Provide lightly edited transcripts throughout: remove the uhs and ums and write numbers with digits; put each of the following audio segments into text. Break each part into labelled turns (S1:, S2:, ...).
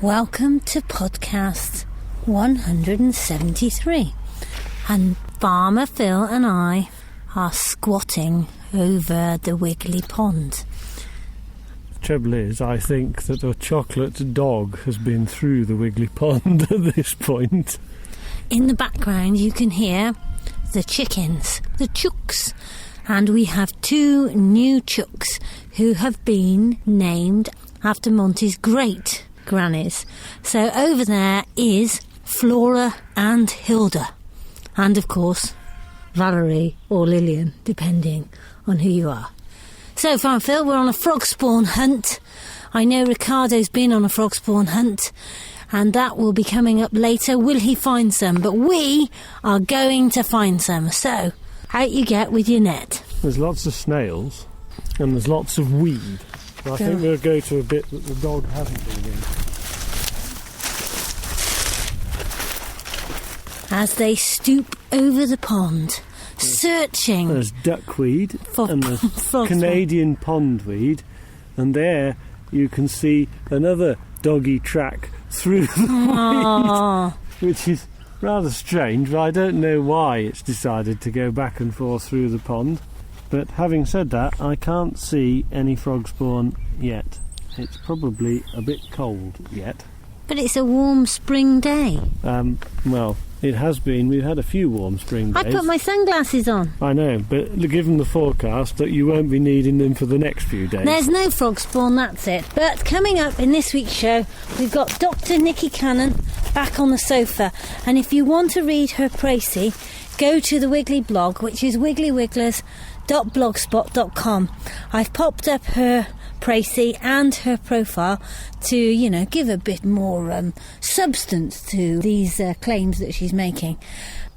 S1: Welcome to podcast 173, and Farmer Phil and I are squatting over the Wiggly Pond.
S2: The trouble is, I think that a chocolate dog has been through the Wiggly Pond at this point.
S1: In the background you can hear the chickens, the chooks, and we have two new chooks who have been named after Monty's great grannies. So over there is Flora and Hilda, and of course Valerie or Lillian, depending on who you are. So Farm Phil, we're on a frog spawn hunt. I know Ricardo's been on a frog spawn hunt, and that will be coming up later. Will he find some? But we are going to find some. So out you get with your net.
S2: There's lots of snails and there's lots of weed. So I think we'll go to a bit that the dog hasn't been in.
S1: As they stoop over the pond, searching.
S2: There's duckweed and there's
S1: frog
S2: Canadian pondweed, and there you can see another doggy track through the weed, which is rather strange, but I don't know why it's decided to go back and forth through the pond. But having said that, I can't see any frog spawn yet. It's probably a bit cold yet.
S1: But it's a warm spring day.
S2: Well, it has been. We've had a few warm spring days.
S1: I put my sunglasses on.
S2: I know, but given the forecast that you won't be needing them for the next few days.
S1: There's no frog spawn, that's it. But coming up in this week's show, we've got Dr. Nikki Cannon back on the sofa. And if you want to read her précis, go to the Wiggly blog, which is wigglyWigglers.blogspot.com. I've popped up her précis and her profile to, give a bit more substance to these claims that she's making.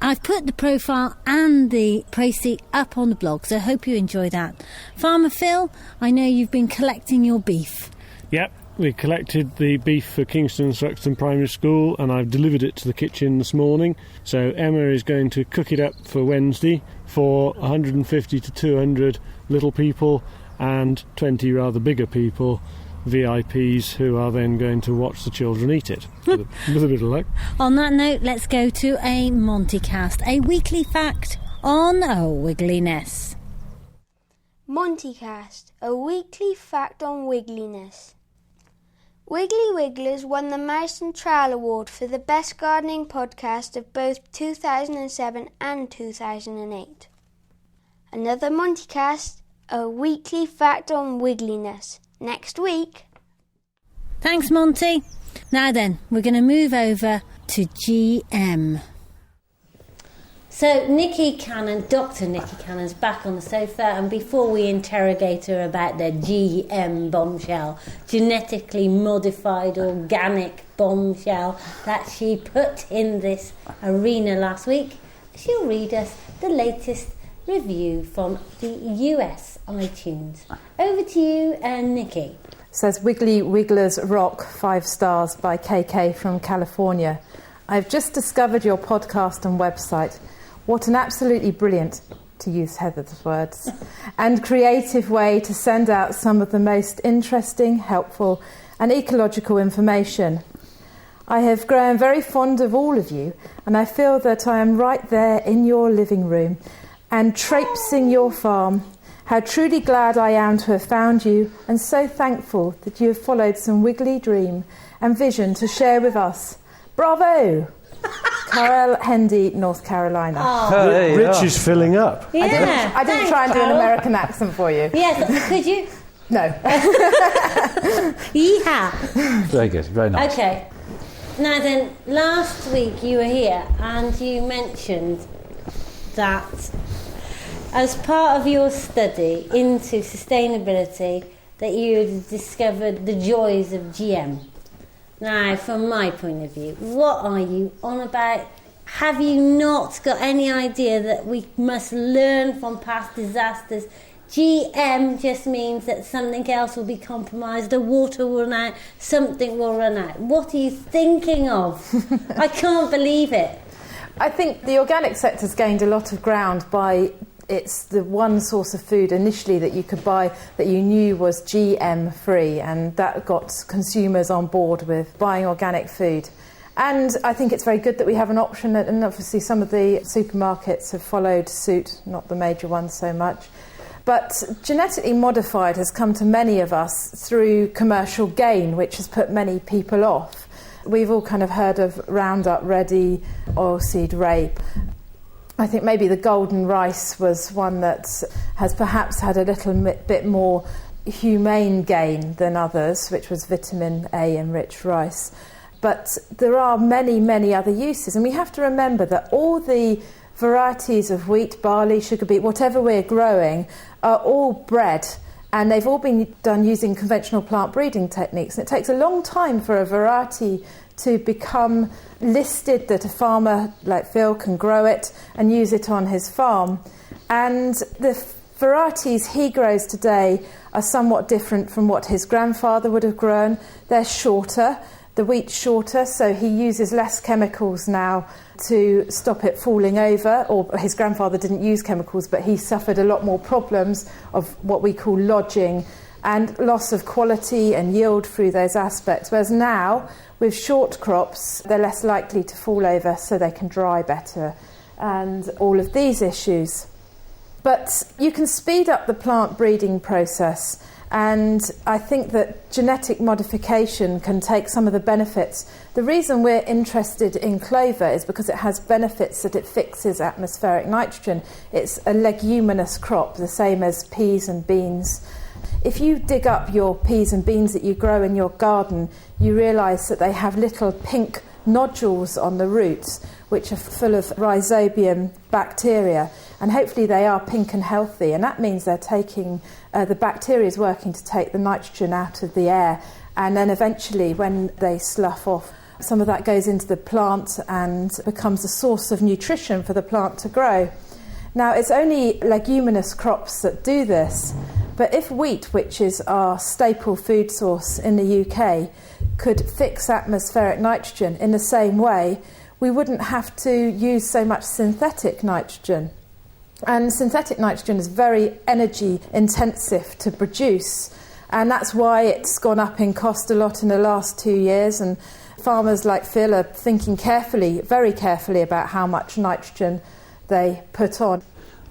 S1: I've put the profile and the précis up on the blog, so I hope you enjoy that. Farmer Phil, I know you've been collecting your beef.
S2: Yep, we collected the beef for Kingston and Struxton Primary School, and I've delivered it to the kitchen this morning. So Emma is going to cook it up for Wednesday for 150 to 200 little people and 20 rather bigger people, VIPs, who are then going to watch the children eat it, with a bit of luck.
S1: On that note, let's go to a Montycast, a weekly fact on wiggliness.
S3: Montycast, a weekly fact on wiggliness. Wiggly Wigglers won the Mouse and Trowel Award for the best gardening podcast of both 2007 and 2008. Another Montycast, a weekly fact on wiggliness. Next week.
S1: Thanks, Monty. Now then, we're going to move over to GM. So Nikki Cannon, Dr. Nikki Cannon's back on the sofa, and before we interrogate her about the GM bombshell, genetically modified organic bombshell that she put in this arena last week, she'll read us the latest review from the US iTunes. Over to you, Nikki.
S4: Says Wiggly Wigglers Rock 5 stars by KK from California. I've just discovered your podcast and website. What an absolutely brilliant, to use Heather's words, and creative way to send out some of the most interesting, helpful and ecological information. I have grown very fond of all of you, and I feel that I am right there in your living room and traipsing your farm. How truly glad I am to have found you, and so thankful that you have followed some wiggly dream and vision to share with us. Bravo! Carol Hendy, North Carolina.
S1: Oh.
S2: Rich is filling up.
S1: Yeah,
S4: I didn't try and do an American accent for you.
S1: Yes, could you?
S4: No.
S1: Yeehaw!
S5: Very good, very nice.
S1: Okay. Now then, last week you were here and you mentioned that as part of your study into sustainability that you had discovered the joys of GM. Now, from my point of view, what are you on about? Have you not got any idea that we must learn from past disasters? GM just means that something else will be compromised, the water will run out, something will run out. What are you thinking of? I can't believe it.
S4: I think the organic sector's gained a lot of ground by it's the one source of food initially that you could buy that you knew was GM free, and that got consumers on board with buying organic food. And I think it's very good that we have an option, and obviously some of the supermarkets have followed suit, not the major ones so much. But genetically modified has come to many of us through commercial gain, which has put many people off. We've all kind of heard of Roundup Ready, oilseed rape. I think maybe the golden rice was one that has perhaps had a little bit more humane gain than others, which was vitamin A enriched rice. But there are many, many other uses, and we have to remember that all the varieties of wheat, barley, sugar beet, whatever we're growing, are all bred, and they've all been done using conventional plant breeding techniques. And it takes a long time for a variety to become listed that a farmer like Phil can grow it and use it on his farm. And the varieties he grows today are somewhat different from what his grandfather would have grown. They're shorter. The wheat's shorter, so he uses less chemicals now to stop it falling over. Or his grandfather didn't use chemicals, but he suffered a lot more problems of what we call lodging and loss of quality and yield through those aspects. Whereas now, with short crops, they're less likely to fall over, so they can dry better, and all of these issues. But you can speed up the plant breeding process. And I think that genetic modification can take some of the benefits. The reason we're interested in clover is because it has benefits that it fixes atmospheric nitrogen. It's a leguminous crop, the same as peas and beans. If you dig up your peas and beans that you grow in your garden, you realise that they have little pink nodules on the roots, which are full of rhizobium bacteria, and hopefully they are pink and healthy, and that means they're taking the bacteria is working to take the nitrogen out of the air, and then eventually when they slough off, some of that goes into the plant and becomes a source of nutrition for the plant to grow. Now, it's only leguminous crops that do this, but if wheat, which is our staple food source in the UK, could fix atmospheric nitrogen in the same way, we wouldn't have to use so much synthetic nitrogen. And synthetic nitrogen is very energy intensive to produce, and that's why it's gone up in cost a lot in the last 2 years, and farmers like Phil are thinking carefully, very carefully, about how much nitrogen they put on.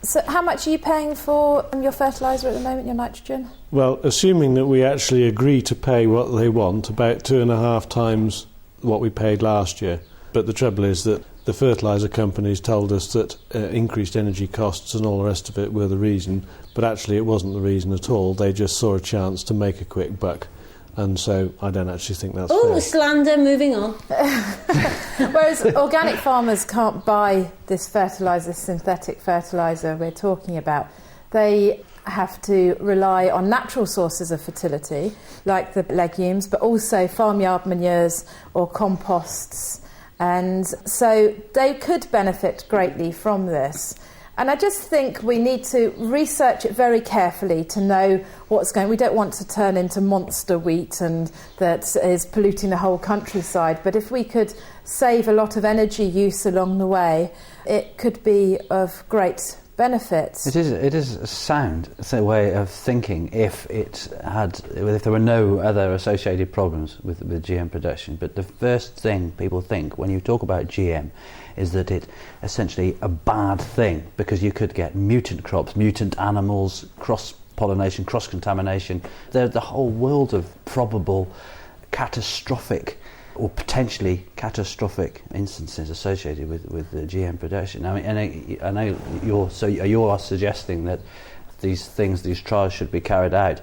S4: So how much are you paying for your fertiliser at the moment, your nitrogen?
S2: Well, assuming that we actually agree to pay what they want, about 2.5 times what we paid last year. But the trouble is that the fertiliser companies told us that increased energy costs and all the rest of it were the reason, but actually it wasn't the reason at all. They just saw a chance to make a quick buck. And so I don't actually think that's fair.
S1: Oh, slander, moving on.
S4: Whereas organic farmers can't buy this fertiliser, synthetic fertiliser we're talking about. They have to rely on natural sources of fertility, like the legumes, but also farmyard manures or composts. And so they could benefit greatly from this. And I just think we need to research it very carefully to know what's going on. We don't want to turn into monster wheat and that is polluting the whole countryside. But if we could save a lot of energy use along the way, it could be of great benefit.
S5: It is a sound way of thinking if there were no other associated problems with GM production. But the first thing people think when you talk about GM is that it's essentially a bad thing, because you could get mutant crops, mutant animals, cross-pollination, cross-contamination. There's the whole world of probable catastrophic or potentially catastrophic instances associated with the GM production. I mean, I know you are suggesting that these trials should be carried out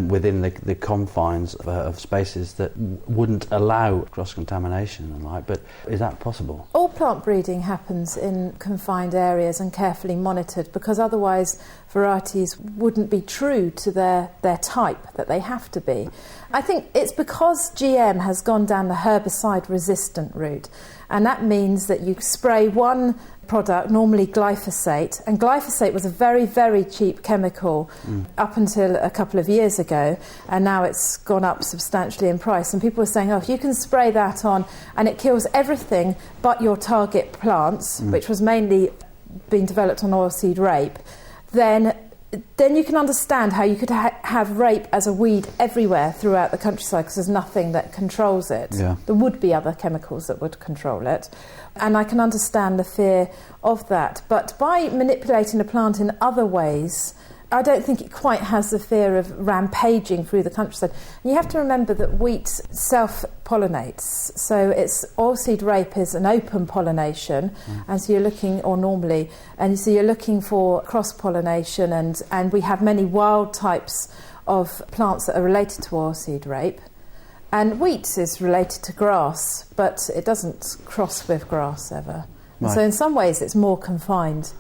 S5: within the confines of spaces that wouldn't allow cross-contamination and like. But is that possible?
S4: All plant breeding happens in confined areas and carefully monitored, because otherwise varieties wouldn't be true to their type that they have to be. I think it's because GM has gone down the herbicide-resistant route, and that means that you spray one product, normally glyphosate, and glyphosate was a very, very cheap chemical up until a couple of years ago, and now it's gone up substantially in price. And people are saying, oh, if you can spray that on and it kills everything but your target plants, which was mainly being developed on oilseed rape, then you can understand how you could have rape as a weed everywhere throughout the countryside, because there's nothing that controls it.
S5: Yeah.
S4: There would be other chemicals that would control it. And I can understand the fear of that. But by manipulating the plant in other ways, I don't think it quite has the fear of rampaging through the countryside. And you have to remember that wheat self-pollinates. So oilseed rape is an open pollination, and so you're looking, or normally, and so you're looking for cross-pollination, and we have many wild types of plants that are related to oilseed rape. And wheat is related to grass, but it doesn't cross with grass ever.
S5: Right.
S4: So in some ways it's more confined.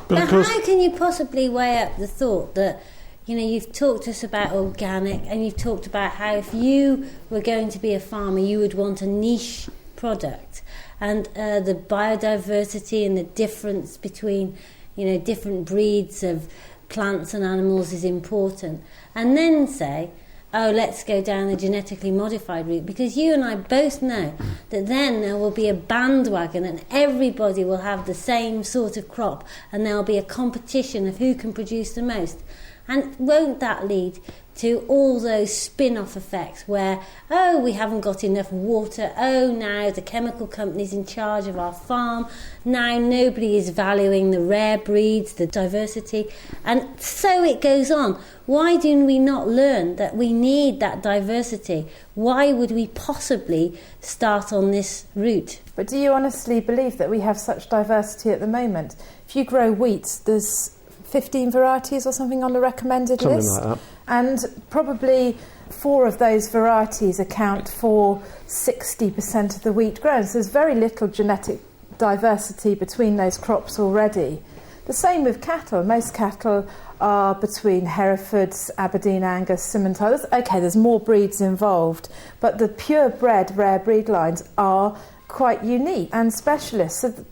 S1: But how can you possibly weigh up the thought that, you've talked to us about organic, and you've talked about how if you were going to be a farmer, you would want a niche product, and the biodiversity and the difference between, different breeds of plants and animals is important, and then say, oh, let's go down the genetically modified route, because you and I both know that then there will be a bandwagon and everybody will have the same sort of crop, and there will be a competition of who can produce the most. And won't that lead to all those spin-off effects where, oh, we haven't got enough water, oh, now the chemical company's in charge of our farm, now nobody is valuing the rare breeds, the diversity, and so it goes on. Why do we not learn that we need that diversity? Why would we possibly start on this route?
S4: But do you honestly believe that we have such diversity at the moment? If you grow wheat, there's 15 varieties or something on the recommended list.
S2: Something like that.
S4: And probably 4 of those varieties account for 60% of the wheat grown. So there's very little genetic diversity between those crops already. The same with cattle. Most cattle are between Herefords, Aberdeen Angus, Simmental. Okay, there's more breeds involved, but the purebred rare breed lines are quite unique and specialist. So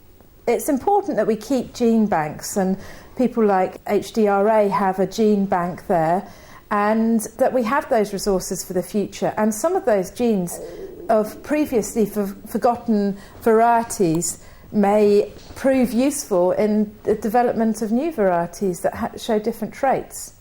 S4: it's important that we keep gene banks, and people like HDRA have a gene bank there, and that we have those resources for the future. And some of those genes of previously forgotten varieties may prove useful in the development of new varieties that show different traits.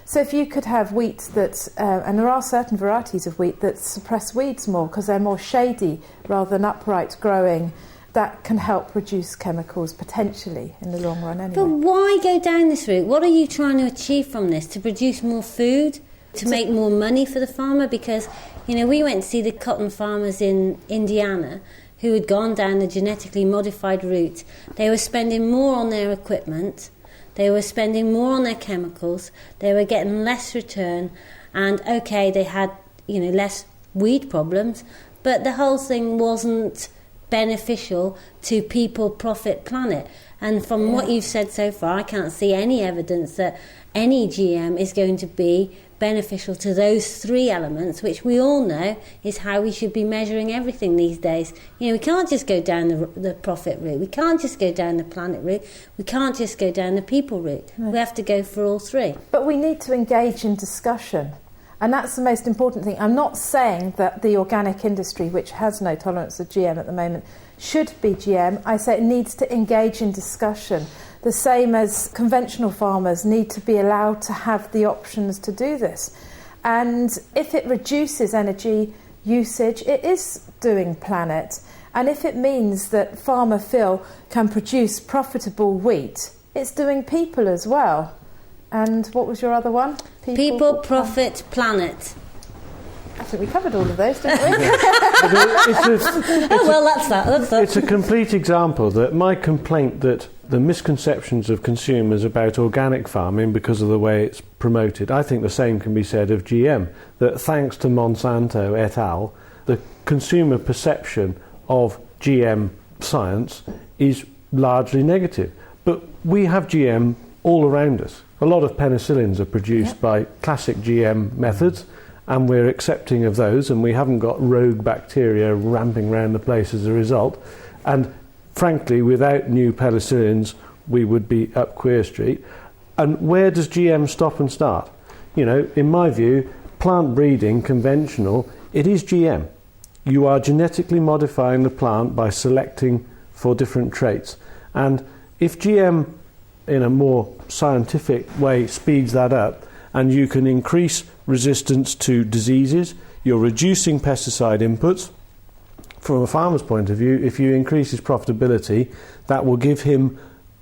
S4: So if you could have wheat that, and there are certain varieties of wheat that suppress weeds more because they're more shady rather than upright growing, that can help reduce chemicals potentially in the long run anyway.
S1: But why go down this route? What are you trying to achieve from this? To produce more food? To make more money for the farmer? Because, we went to see the cotton farmers in Indiana who had gone down the genetically modified route. They were spending more on their equipment, they were spending more on their chemicals, they were getting less return, and okay, they had, less weed problems, but the whole thing wasn't beneficial to people, profit, planet. And from what you've said so far, I can't see any evidence that any GM is going to be beneficial to those 3 elements, which we all know is how we should be measuring everything these days. We can't just go down the profit route, we can't just go down the planet route, we can't just go down the people route. No. We have to go for all 3.
S4: But we need to engage in discussion, and that's the most important thing. I'm not saying that the organic industry, which has no tolerance of GM at the moment, should be GM. I say it needs to engage in discussion. The same as conventional farmers need to be allowed to have the options to do this. And if it reduces energy usage, it is doing planet. And if it means that Farmer Phil can produce profitable wheat, it's doing people as well. And what was your other one?
S1: People, profit, planet.
S4: I think we covered all of those, didn't we?
S1: That's that.
S2: It's a complete example that my complaint that the misconceptions of consumers about organic farming because of the way it's promoted, I think the same can be said of GM, that thanks to Monsanto et al., the consumer perception of GM science is largely negative. But we have GM all around us. A lot of penicillins are produced by classic GM methods, and we're accepting of those, and we haven't got rogue bacteria ramping around the place as a result. And frankly, without new penicillins, we would be up Queer Street. And where does GM stop and start? In my view, plant breeding, conventional, it is GM. You are genetically modifying the plant by selecting for different traits. And if GM in a more scientific way speeds that up, and you can increase resistance to diseases. You're reducing pesticide inputs. From a farmer's point of view, if you increase his profitability, that will give him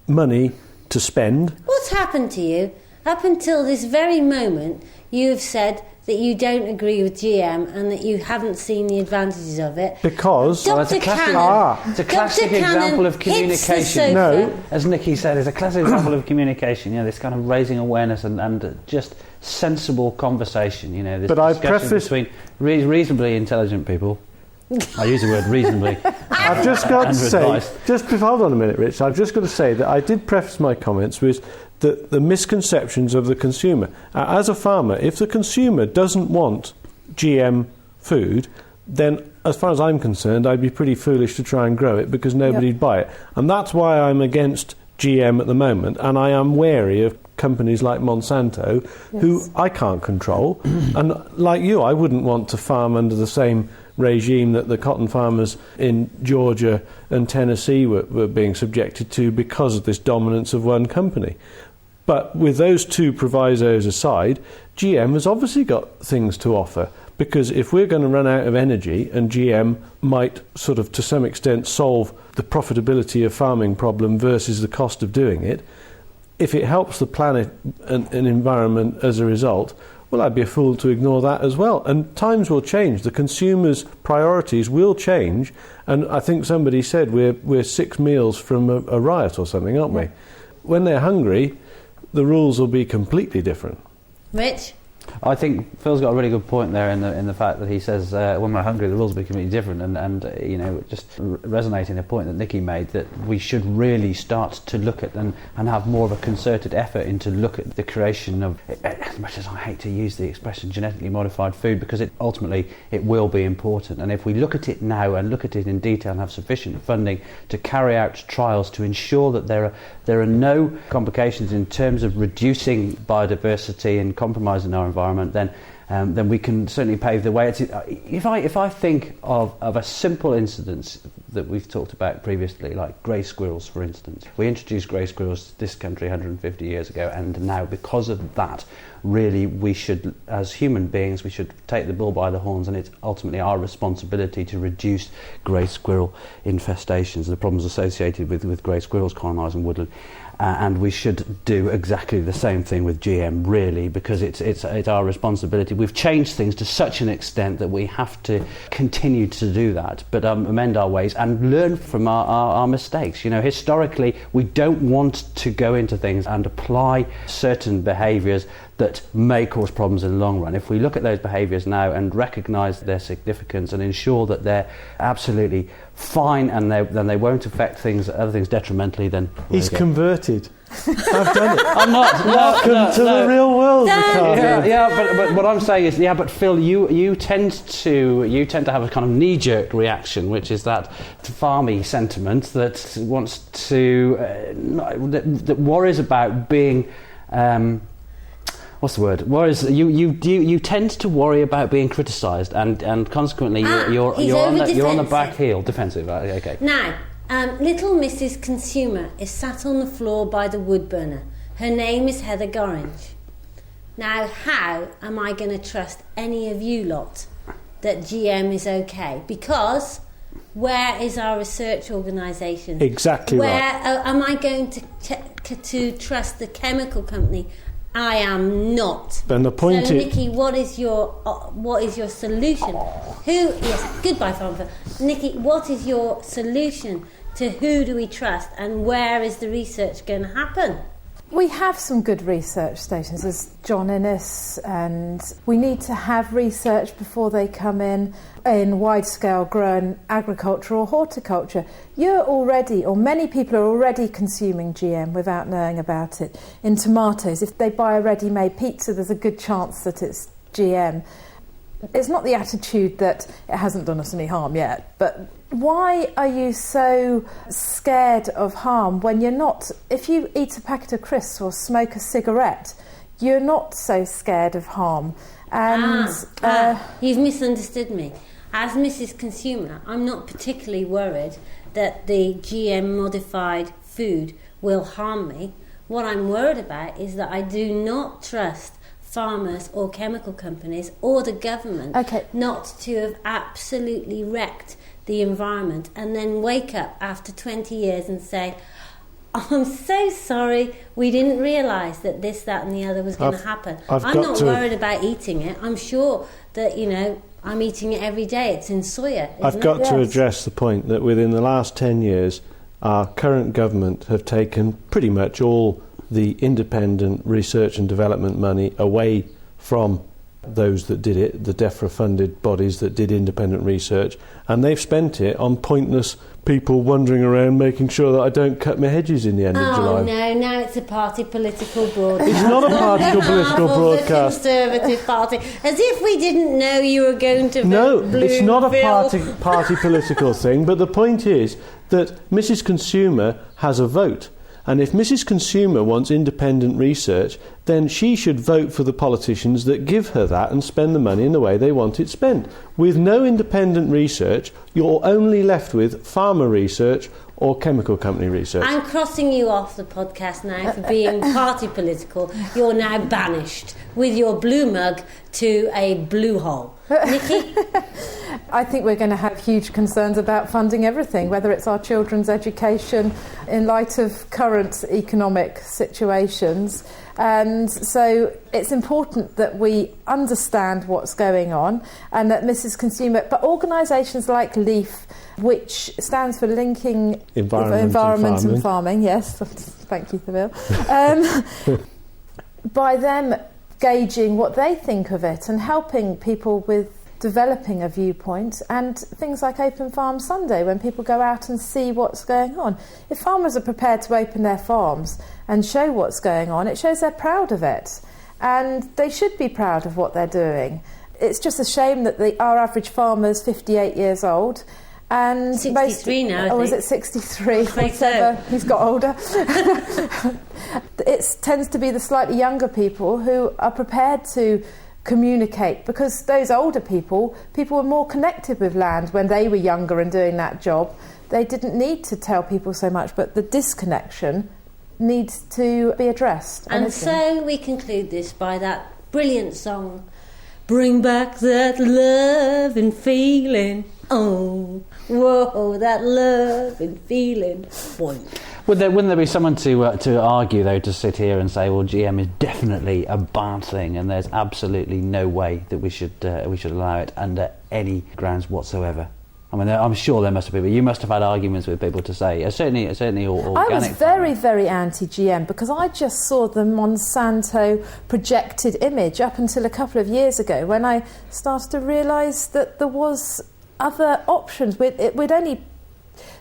S2: money to spend.
S1: What's happened to you? Up until this very moment, you have said that you don't agree with GM and that you haven't seen the advantages of it.
S2: Because...
S5: it's a classic example of communication.
S2: No.
S5: As Nikki said, it's a classic example of communication, this kind of raising awareness and just sensible conversation, this discussion between reasonably intelligent people. I use the word reasonably.
S2: I've just got to say, hold on a minute, Rich. I've just got to say that I did preface my comments with the misconceptions of the consumer. As a farmer, if the consumer doesn't want GM food, then as far as I'm concerned, I'd be pretty foolish to try and grow it because nobody'd buy it. And that's why I'm against GM at the moment, and I am wary of companies like Monsanto, who I can't control. And like you, I wouldn't want to farm under the same regime that the cotton farmers in Georgia and Tennessee were being subjected to because of this dominance of one company. But with those two provisos aside, GM has obviously got things to offer, because if we're going to run out of energy, and GM might sort of to some extent solve the profitability of farming problem versus the cost of doing it, if it helps the planet and environment as a result, well, I'd be a fool to ignore that as well. And times will change. The consumer's priorities will change. And I think somebody said we're 6 meals from a riot or something, aren't we? When they're hungry, the rules will be completely different.
S1: Rich?
S5: I think Phil's got a really good point there in the fact that he says when we're hungry the rules will be completely different, and just resonating the point that Nikki made, that we should really start to look at and have more of a concerted effort into look at the creation of, as much as I hate to use the expression genetically modified food, because it ultimately will be important, and if we look at it now and look at it in detail and have sufficient funding to carry out trials to ensure that there are no complications in terms of reducing biodiversity and compromising our environment, then we can certainly pave the way. If I think of a simple incident that we've talked about previously, like grey squirrels, for instance. We introduced grey squirrels to this country 150 years ago, and now because of that, really we should, as human beings, we should take the bull by the horns, and it's ultimately our responsibility to reduce grey squirrel infestations, the problems associated with grey squirrels colonising woodland. And we should do exactly the same thing with GM, really, because it's our responsibility. We've changed things to such an extent that we have to continue to do that, but amend our ways and learn from our mistakes. Historically, we don't want to go into things and apply certain behaviours that may cause problems in the long run. If we look at those behaviours now and recognise their significance and ensure that they're absolutely fine and then they won't affect other things detrimentally, then
S2: he's converted. I've done it.
S5: I'm not.
S2: Welcome to the real world, Ricardo.
S5: But what I'm saying is, but Phil, you tend to have a kind of knee-jerk reaction, which is that farmy sentiment that wants to that worries about being. What's the word? Whereas you tend to worry about being criticised, and consequently you're on the back heel, defensive. Okay.
S1: Now, little Mrs. Consumer is sat on the floor by the wood burner. Her name is Heather Gorringe. Now, how am I going to trust any of you lot that GM is okay? Because where is our research organisation?
S2: Exactly right.
S1: Where am I going to trust the chemical company? I am not.
S2: And the point
S1: is, Nikki, what is your solution? Goodbye, Farmer. Nikki, what is your solution to who do we trust, and where is the research going to happen?
S4: We have some good research stations, as John Innes, and we need to have research before they come in wide-scale grown agriculture or horticulture. You're already, or many people are already consuming GM without knowing about it. In tomatoes, if they buy a ready-made pizza, there's a good chance that it's GM. It's not the attitude that it hasn't done us any harm yet, but why are you so scared of harm when you're not? If you eat a packet of crisps or smoke a cigarette, you're not so scared of harm. And
S1: you've misunderstood me. As Mrs. Consumer, I'm not particularly worried that the GM modified food will harm me. What I'm worried about is that I do not trust farmers or chemical companies or the government not to have absolutely wrecked the environment and then wake up after 20 years and say, I'm so sorry, we didn't realise that this, that and the other was going to happen. I'm not worried about eating it. I'm sure that, I'm eating it every day. It's in soya.
S2: I've got to address the point that within the last 10 years, our current government have taken pretty much all the independent research and development money away from those that did it, the DEFRA-funded bodies that did independent research, and they've spent it on pointless people wandering around making sure that I don't cut my hedges in the end of July.
S1: Oh no, now it's a party political broadcast.
S2: It's not a party political broadcast.
S1: The Conservative Party. As if we didn't know you were going to vote blue.
S2: No, it's not a party political thing, but the point is that Mrs. Consumer has a vote. And if Mrs. Consumer wants independent research, then she should vote for the politicians that give her that and spend the money in the way they want it spent. With no independent research, you're only left with farmer research or chemical company research.
S1: I'm crossing you off the podcast now for being party political. You're now banished with your blue mug to a blue hole. Nikki?
S4: I think we're going to have huge concerns about funding everything, whether it's our children's education in light of current economic situations. And so it's important that we understand what's going on and that Mrs. Consumer, but organisations like LEAF, which stands for Linking Environment and Farming, yes, thank you, Seville, by them gauging what they think of it and helping people with developing a viewpoint, and things like Open Farm Sunday, when people go out and see what's going on. If farmers are prepared to open their farms and show what's going on, it shows they're proud of it, and they should be proud of what they're doing. It's just a shame that our average farmer's 58 years old, and
S1: 63 now, I think.
S4: Oh, is it 63?
S1: Whatever. So.
S4: He's got older. It tends to be the slightly younger people who are prepared to communicate, because those older people were more connected with land when they were younger and doing that job. They didn't need to tell people so much, but the disconnection needs to be addressed.
S1: And so we conclude this by that brilliant song, Bring Back That Love and Feeling. Oh, whoa, that love and feeling. Boing.
S5: Wouldn't there be someone to argue, though, to sit here and say, well, GM is definitely a bad thing and there's absolutely no way that we should allow it under any grounds whatsoever? I mean, I'm sure there must have been, but you must have had arguments with people to say, certainly organic.
S4: I was very, very anti-GM because I just saw the Monsanto projected image up until a couple of years ago when I started to realise that there was other options. We'd only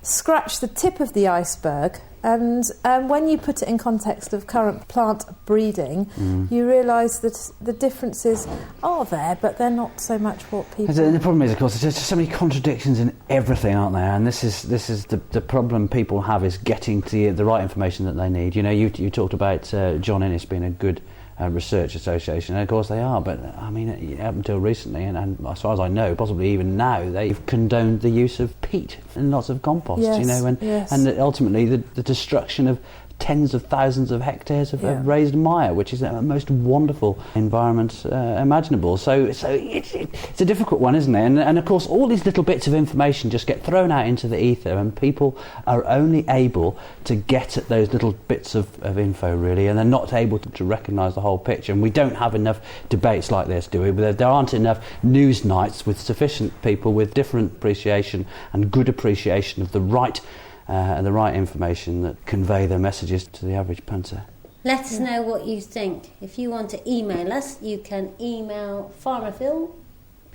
S4: scratched the tip of the iceberg, and when you put it in context of current plant breeding, you realise that the differences are there, but they're not so much what people...
S5: The problem is, of course, there's just so many contradictions in everything, aren't there? And this is the problem people have, is getting to the right information that they need. You know, you talked about John Innes being a good research association, and of course they are, but I mean, up until recently, and as far as I know, possibly even now, they've condoned the use of peat in lots of compost.
S4: Yes,
S5: you know, and ultimately the destruction of tens of thousands of hectares of raised mire, which is the most wonderful environment imaginable. So it's a difficult one, isn't it? And of course, all these little bits of information just get thrown out into the ether, and people are only able to get at those little bits of info, really, and they're not able to recognise the whole picture. And we don't have enough debates like this, do we? There aren't enough news nights with sufficient people with different appreciation and good appreciation of the right and the right information that convey their messages to the average punter.
S1: Let us know what you think. If you want to email us, you can email farmerphil,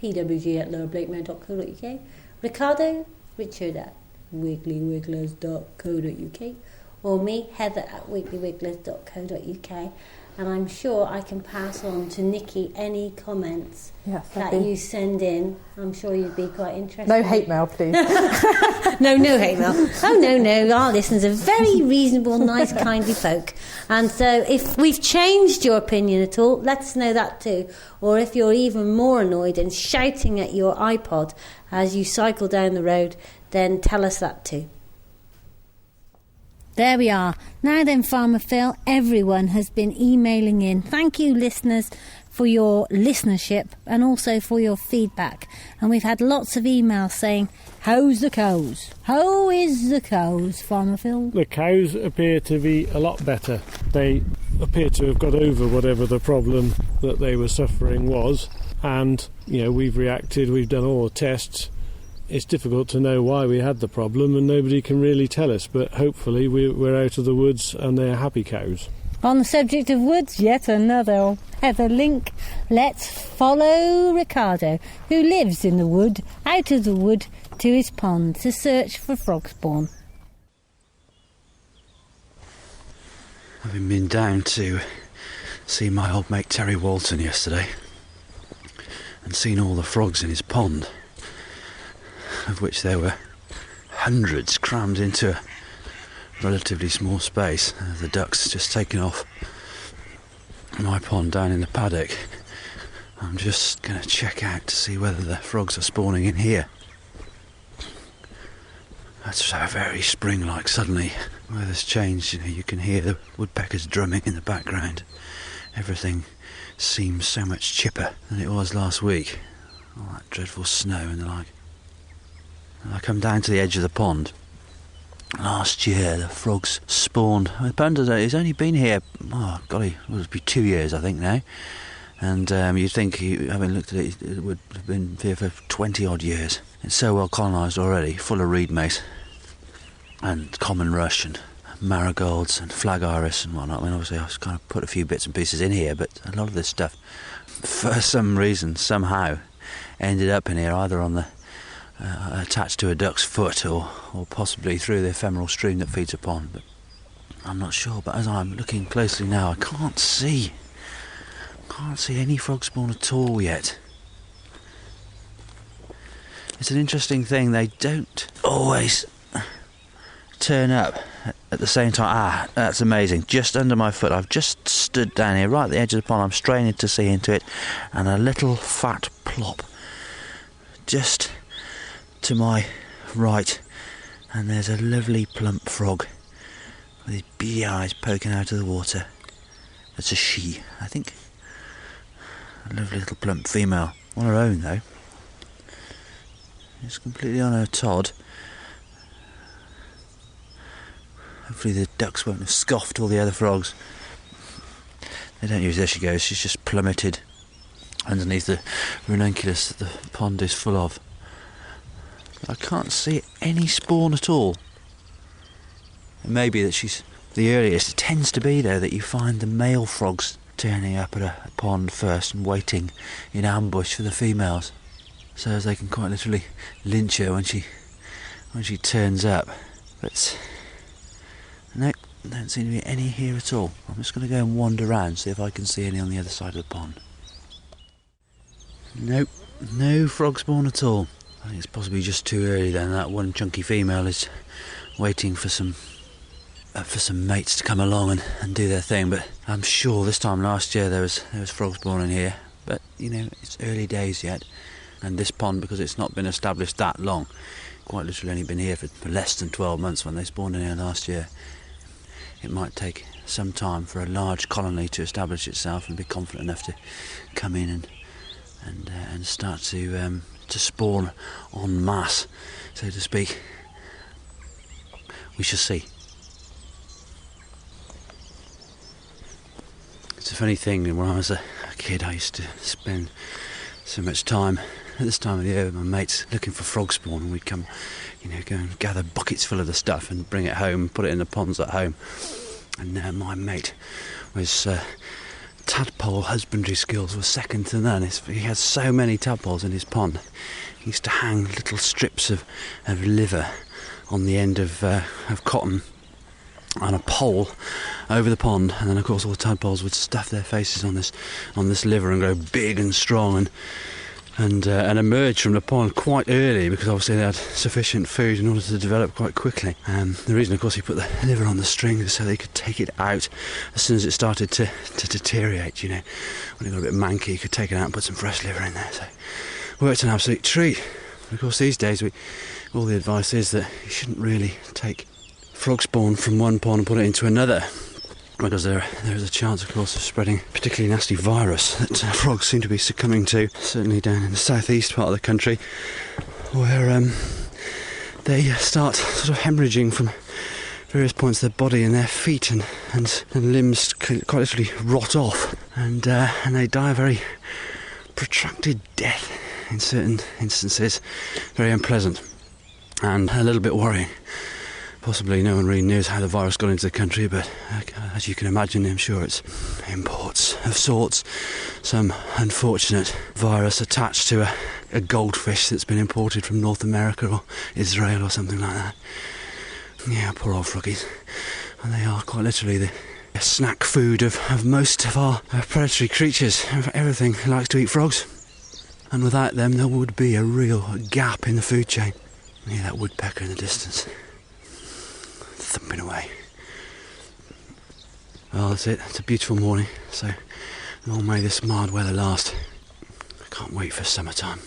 S1: pwg@lowerblakemere.co.uk, Ricardo, Richard at wigglyWigglers.co.uk, or me, Heather at wigglyWigglers.co.uk. And I'm sure I can pass on to Nikki any comments that you send in. I'm sure you'd be quite interested.
S4: No hate mail, please.
S1: No hate mail. Oh, no. Our listeners are very reasonable, nice, kindly folk. And so if we've changed your opinion at all, let us know that too. Or if you're even more annoyed and shouting at your iPod as you cycle down the road, then tell us that too. There we are. Now then, Farmer Phil, everyone has been emailing in. Thank you, listeners, for your listenership and also for your feedback. And we've had lots of emails saying, how's the cows? How is the cows, Farmer Phil?
S2: The cows appear to be a lot better. They appear to have got over whatever the problem that they were suffering was. And, we've reacted, we've done all the tests. It's difficult to know why we had the problem and nobody can really tell us, but hopefully we're out of the woods and they're happy cows.
S1: On the subject of woods, yet another heather link. Let's follow Ricardo, who lives in the wood, out of the wood to his pond to search for frog spawn.
S5: Having been down to see my old mate Terry Walton yesterday and seen all the frogs in his pond, of which there were hundreds crammed into a relatively small space. The ducks just taken off my pond down in the paddock. I'm just going to check out to see whether the frogs are spawning in here. That's so very spring-like. Suddenly, weather's changed. You can hear the woodpeckers drumming in the background. Everything seems so much chipper than it was last week. All that dreadful snow and the like. I come down to the edge of the pond. Last year, the frogs spawned. The pond has only been here, it would be 2 years, I think, now. And you'd think, having looked at it, it would have been here for 20-odd years. It's so well colonised already, full of reed mate and common rush and marigolds and flag iris and whatnot. I mean, obviously, I've kind of put a few bits and pieces in here, but a lot of this stuff, for some reason, somehow, ended up in here, either on the attached to a duck's foot or possibly through the ephemeral stream that feeds a pond, but I'm not sure. But as I'm looking closely now, I can't see any frog spawn at all yet. It's an interesting thing, they don't always turn up at the same time. That's amazing, just under my foot. I've just stood down here right at the edge of the pond. I'm straining to see into it, and a little fat plop just to my right, and there's a lovely plump frog with his beady eyes poking out of the water. That's a she, I think. A lovely little plump female, on her own though. It's completely on her Todd. Hopefully the ducks won't have scoffed all the other frogs. They don't use, there she goes, she's just plummeted underneath the ranunculus that the pond is full of. I can't see any spawn at all. It may be that she's the earliest. It tends to be, though, that you find the male frogs turning up at a pond first and waiting in ambush for the females, so as they can quite literally lynch her when she turns up. But no, there don't seem to be any here at all. I'm just going to go and wander around, see if I can see any on the other side of the pond. Nope, no frog spawn at all. I think it's possibly just too early then. That one chunky female is waiting for some mates to come along and do their thing. But I'm sure this time last year there was frogs born in here. But it's early days yet, and this pond, because it's not been established that long, quite literally only been here for less than 12 months when they spawned in here last year. It might take some time for a large colony to establish itself and be confident enough to come in and start to spawn en masse, so to speak. We shall see. It's a funny thing, when I was a kid I used to spend so much time at this time of the year with my mates looking for frog spawn, and we'd come, go and gather buckets full of the stuff and bring it home, put it in the ponds at home. And my mate was tadpole husbandry skills were second to none. He had so many tadpoles in his pond. He used to hang little strips of liver on the end of cotton on a pole over the pond, and then of course all the tadpoles would stuff their faces on this liver and grow big and strong and emerge from the pond quite early, because obviously they had sufficient food in order to develop quite quickly. The reason, of course, he put the liver on the string is so they could take it out as soon as it started to deteriorate. When it got a bit manky, you could take it out and put some fresh liver in there. So it worked an absolute treat. Of course, these days all the advice is that you shouldn't really take frog spawn from one pond and put it into another, because there is a chance, of course, of spreading a particularly nasty virus that frogs seem to be succumbing to, certainly down in the southeast part of the country, where they start sort of hemorrhaging from various points of their body, and their feet and limbs quite literally rot off, and they die a very protracted death in certain instances. Very unpleasant and a little bit worrying. Possibly no one really knows how the virus got into the country, but as you can imagine, I'm sure it's imports of sorts. Some unfortunate virus attached to a goldfish that's been imported from North America or Israel or something like that. Yeah, poor old froggies. And they are quite literally the snack food of most of our predatory creatures. Everything likes to eat frogs. And without them, there would be a real gap in the food chain. Yeah, that woodpecker in the distance, thumping away. Well, that's it. It's a beautiful morning, so long may this mild weather last. I can't wait for summertime.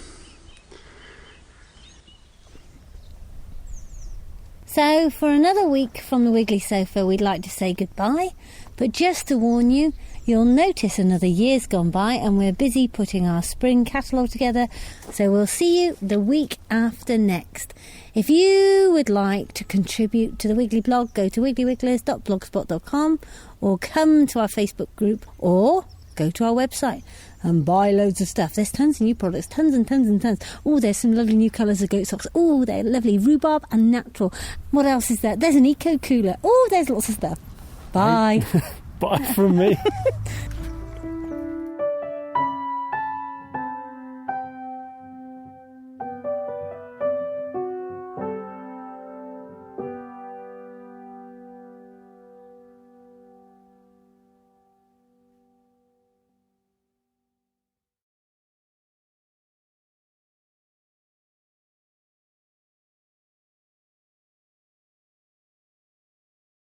S1: So, for another week from the Wiggly Sofa, we'd like to say goodbye. But just to warn you, you'll notice another year's gone by and we're busy putting our spring catalogue together. So we'll see you the week after next. If you would like to contribute to the Wiggly blog, go to wigglyWigglers.blogspot.com or come to our Facebook group or go to our website and buy loads of stuff. There's tons of new products, tons and tons and tons. Oh, there's some lovely new colours of goat socks. Oh, they're lovely, rhubarb and natural. What else is there? There's an eco cooler. Oh, there's lots of stuff. Bye.
S2: Bye from me.